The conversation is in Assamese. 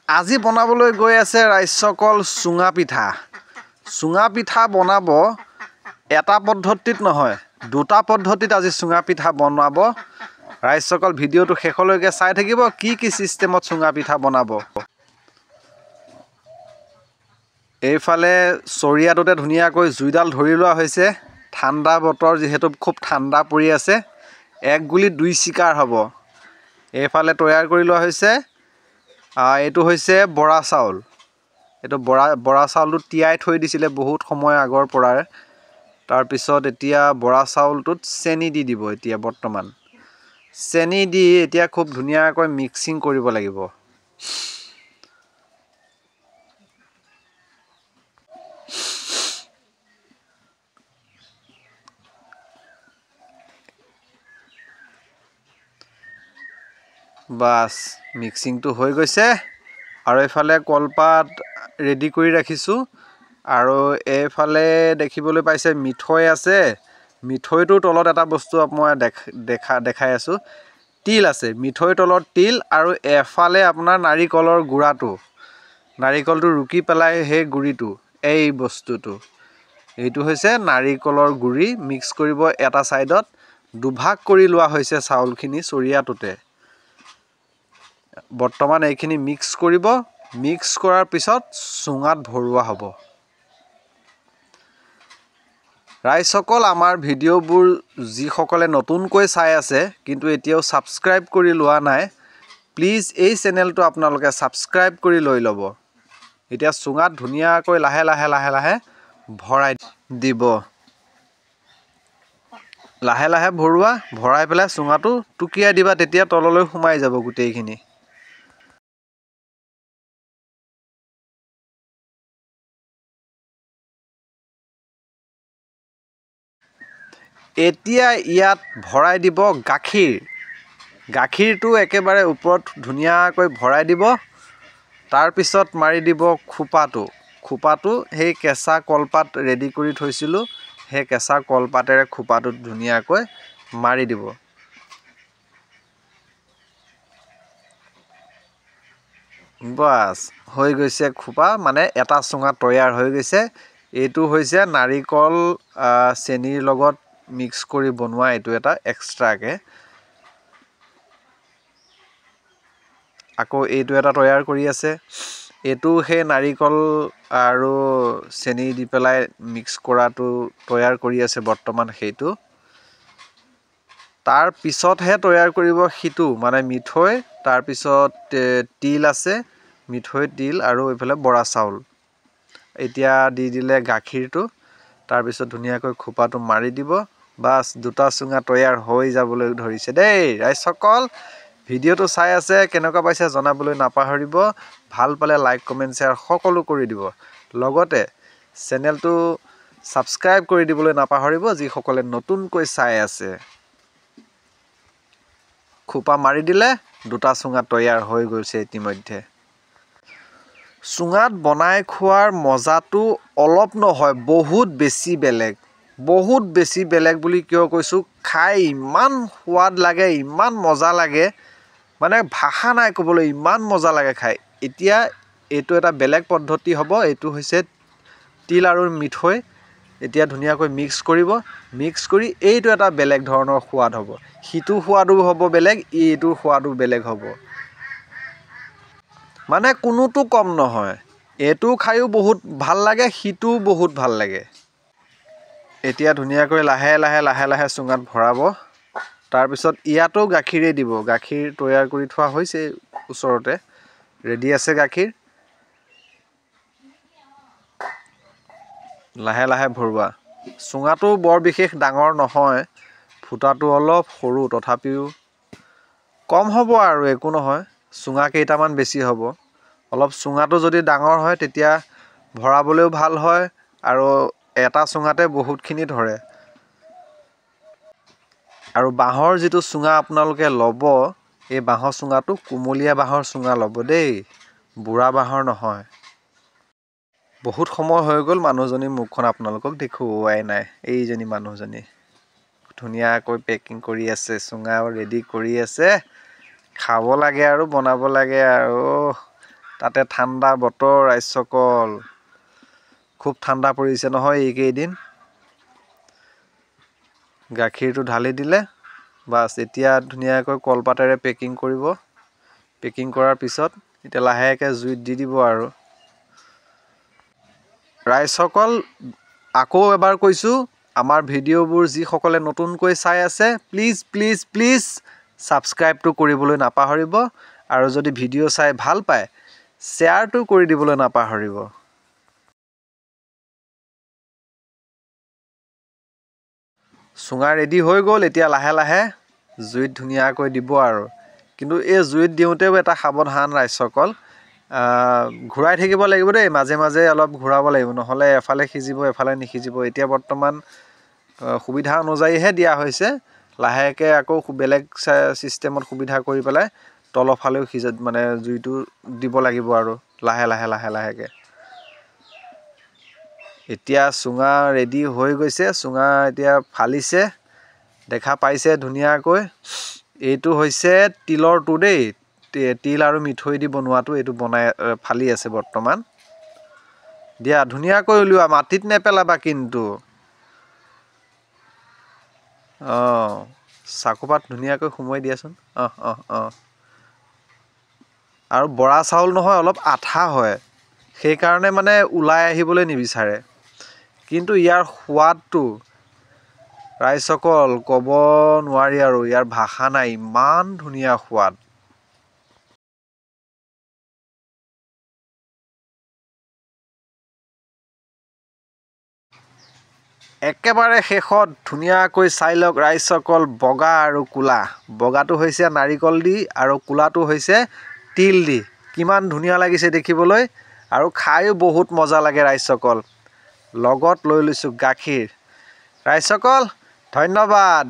আজি বনাবলৈ গৈ আছে ৰাইজসকল চুঙা পিঠা। চুঙা পিঠা বনাব এটা পদ্ধতিত নহয়, দুটা পদ্ধতিত আজি চুঙা পিঠা বনাব। ৰাইজসকল ভিডিঅ'টো শেষলৈকে চাই থাকিব, কি চিষ্টেমত চুঙা পিঠা বনাব। এইফালে চৰিয়াটোতে ধুনীয়াকৈ জুইডাল ধৰি লোৱা হৈছে। ঠাণ্ডা বতৰ যিহেতু খুব ঠাণ্ডা পৰি আছে, এক গুলিত দুই চিকাৰ হ'ব। এইফালে তৈয়াৰ কৰি লোৱা হৈছে, এইটো হৈছে বৰা চাউল। এইটো বৰা চাউলটো তিয়াই থৈ দিছিলে বহুত সময় আগৰ পৰাই। তাৰপিছত এতিয়া বৰা চাউলটোত চেনি দি দিব। এতিয়া বৰ্তমান চেনি দি এতিয়া খুব ধুনীয়াকৈ মিক্সিং কৰিব লাগিব। বাছ মিক্সিংটো হৈ গৈছে। আৰু এইফালে কলপাত ৰেডি কৰি ৰাখিছোঁ। আৰু এইফালে দেখিবলৈ পাইছে মিঠৈ আছে। মিঠৈটোৰ তলত এটা বস্তু মই দেখাই আছোঁ, তিল আছে। মিঠৈৰ তলত তিল আৰু এফালে আপোনাৰ নাৰিকলৰ গুড়াটো, নাৰিকলটো ৰুকি পেলাই সেই গুড়িটো, এই বস্তুটো, এইটো হৈছে নাৰিকলৰ গুড়ি। মিক্স কৰিব এটা ছাইডত, দুভাগ কৰি লোৱা হৈছে চাউলখিনি চৰিয়াটোতে। বৰ্তমান এইখিনি মিক্স কৰিব। মিক্স কৰাৰ পিছত চুঙাত ভৰোৱা হ'ব। ৰাইজসকল, আমাৰ ভিডিঅ'বোৰ যিসকলে নতুনকৈ চাই আছে কিন্তু এতিয়াও ছাবস্ক্ৰাইব কৰি লোৱা নাই, প্লিজ এই চেনেলটো আপোনালোকে ছাবস্ক্ৰাইব কৰি লৈ ল'ব। এতিয়া চুঙাত ধুনীয়াকৈ লাহে লাহে ভৰাই দিব। লাহে লাহে ভৰোৱা, ভৰাই পেলাই চুঙাটো টুকিয়াই দিবা, তেতিয়া তললৈ সোমাই যাব গোটেইখিনি। এতিয়া ইয়াত ভৰাই দিব গাখীৰ। গাখীৰটো একেবাৰে ওপৰত ধুনীয়াকৈ ভৰাই দিব। তাৰপিছত মাৰি দিব খোপাটো সেই কেঁচা কলপাত ৰেডি কৰি থৈছিলোঁ, সেই কেঁচা কলপাতেৰে খোপাটোত ধুনীয়াকৈ মাৰি দিব। বাছ হৈ গৈছে খোপা, মানে এটা চুঙা তৈয়াৰ হৈ গৈছে। এইটো হৈছে নাৰিকল চেনিৰ লগত মিক্স কৰি বনোৱা, এইটো এটা এক্সট্ৰাকৈ। আকৌ এইটো এটা তৈয়াৰ কৰি আছে, এইটো সেই নাৰিকল আৰু চেনি দি পেলাই মিক্স কৰাটো তৈয়াৰ কৰি আছে বৰ্তমান সেইটো। তাৰ পিছতহে তৈয়াৰ কৰিব সিটো, মানে মিঠৈ, তাৰপিছত তিল আছে, মিঠৈ, তিল আৰু এইফালে বৰা চাউল। এতিয়া দি দিলে গাখীৰটো, তাৰপিছত ধুনীয়াকৈ খোপাটো মাৰি দিব। বাছ দুটা চুঙা তৈয়াৰ হৈ যাবলৈ ধৰিছে দেই। ৰাইজসকল, ভিডিঅ'টো চাই আছে, কেনেকুৱা পাইছে জনাবলৈ নাপাহৰিব। ভাল পালে লাইক, কমেণ্ট, শ্বেয়াৰ সকলো কৰি দিব। লগতে চেনেলটো ছাবস্ক্ৰাইব কৰি দিবলৈ নাপাহৰিব যিসকলে নতুনকৈ চাই আছে। খোপা মাৰি দিলে, দুটা চুঙা তৈয়াৰ হৈ গৈছে ইতিমধ্যে। চুঙাত বনাই খোৱাৰ মজাটো অলপ নহয়, বহুত বেছি বেলেগ। বহুত বেছি বেলেগ বুলি কিয় কৈছোঁ, খাই ইমান সোৱাদ লাগে, ইমান মজা লাগে, মানে ভাষা নাই ক'বলৈ, ইমান মজা লাগে খাই। এতিয়া এইটো এটা বেলেগ পদ্ধতি হ'ব। এইটো হৈছে তিল আৰু মিঠৈ। এতিয়া ধুনীয়াকৈ মিক্স কৰিব। মিক্স কৰি এইটো এটা বেলেগ ধৰণৰ সোৱাদ হ'ব। সিটো সোৱাদো হ'ব বেলেগ, এইটোৰ সোৱাদো বেলেগ হ'ব। মানে কোনোটো কম নহয়। এইটো খায়ো বহুত ভাল লাগে, সিটোও বহুত ভাল লাগে। এতিয়া ধুনীয়াকৈ লাহে লাহে চুঙাত ভৰাব। তাৰপিছত ইয়াতো গাখীৰে দিব। গাখীৰ তৈয়াৰ কৰি থোৱা হৈছে ওচৰতে, ৰেডি আছে গাখীৰ। লাহে লাহে ভৰোৱা। চুঙাটো বৰ বিশেষ ডাঙৰ নহয়, ফুটাটো অলপ সৰু, তথাপিও কম হ'ব আৰু একো নহয়। চুঙা কেইটামান বেছি হ'ব। অলপ চুঙাটো যদি ডাঙৰ হয় তেতিয়া ভৰাবলৈও ভাল হয়, আৰু এটা চুঙাতে বহুতখিনি ধৰে। আৰু বাঁহৰ যিটো চুঙা আপোনালোকে ল'ব, এই বাঁহৰ চুঙাটো কুমলীয়া বাঁহৰ চুঙা ল'ব দেই, বুঢ়া বাঁহৰ নহয়। বহুত সময় হৈ গ'ল মানুহজনী মুখখন আপোনালোকক দেখুৱাই নাই। এইজনী মানুহজনী ধুনীয়াকৈ পেকিং কৰি আছে, চুঙাও ৰেডি কৰি আছে। খাব লাগে আৰু বনাব লাগে আৰু। তাতে ঠাণ্ডা বতৰ ৰাইজসকল খুব ঠাণ্ডা পৰিছে নহয় এইকেইদিন গাখীৰটো ঢালি দিলে বাস এতিয়া ধুনীয়াকৈ কলপাতেৰে পেকিং কৰিব পেকিং কৰাৰ পিছত এতিয়া লাহেকৈ জুইত দি দিব আৰু ৰাইজসকল আকৌ এবাৰ কৈছোঁ আমাৰ ভিডিঅ'বোৰ যিসকলে নতুনকৈ চাই আছে প্লিজ ছাবস্ক্ৰাইবটো কৰিবলৈ নাপাহৰিব আৰু যদি ভিডিঅ' চাই ভাল পায় শ্বেয়াৰটো কৰি দিবলৈ নাপাহৰিব চুঙা ৰেডি হৈ গ'ল এতিয়া লাহে লাহে জুইত ধুনীয়াকৈ দিব আৰু কিন্তু এই জুইত দিওঁতেও এটা সাৱধান ৰাইজসকল ঘূৰাই থাকিব লাগিব দেই মাজে মাজে অলপ ঘূৰাব লাগিব নহ'লে এফালে সিজিব এফালে নিসিজিব এতিয়া বৰ্তমান সুবিধা অনুযায়ীহে দিয়া হৈছে লাহেকৈ আকৌ বেলেগ চিষ্টেমত সুবিধা কৰি পেলাই তলৰ ফালেও মানে জুইটো দিব লাগিব আৰু লাহেকৈ এতিয়া চুঙা ৰেডি হৈ গৈছে চুঙা এতিয়া ফালিছে দেখা পাইছে ধুনীয়াকৈ এইটো হৈছে তিলৰটো দেই তিল আৰু মিঠৈ দি বনোৱাটো এইটো ফালি আছে বৰ্তমান দিয়া ধুনীয়াকৈ উলিওৱা মাটিত নেপেলাবা কিন্তু চাকুপাত ধুনীয়াকৈ সুমুৱাই দিয়াচোন আৰু বৰা চাউল নহয় অলপ আঠা হয় সেইকাৰণে মানে ওলাই আহিবলৈ নিবিচাৰে কিন্তু ইয়াৰ সোৱাদটো ৰাইজসকল ক'ব নোৱাৰি আৰু ইয়াৰ ভাষা নাই ইমান ধুনীয়া সোৱাদ একেবাৰে শেষত ধুনীয়াকৈ চাই লওক ৰাইজসকল বগা আৰু কোলা বগাটো হৈছে নাৰিকল দি আৰু কোলাটো হৈছে তিল দি কিমান ধুনীয়া লাগিছে দেখিবলৈ আৰু খায়ো বহুত মজা লাগে ৰাইজসকল লগত লৈ লৈছোঁ গাখীৰ ৰাইজসকল ধন্যবাদ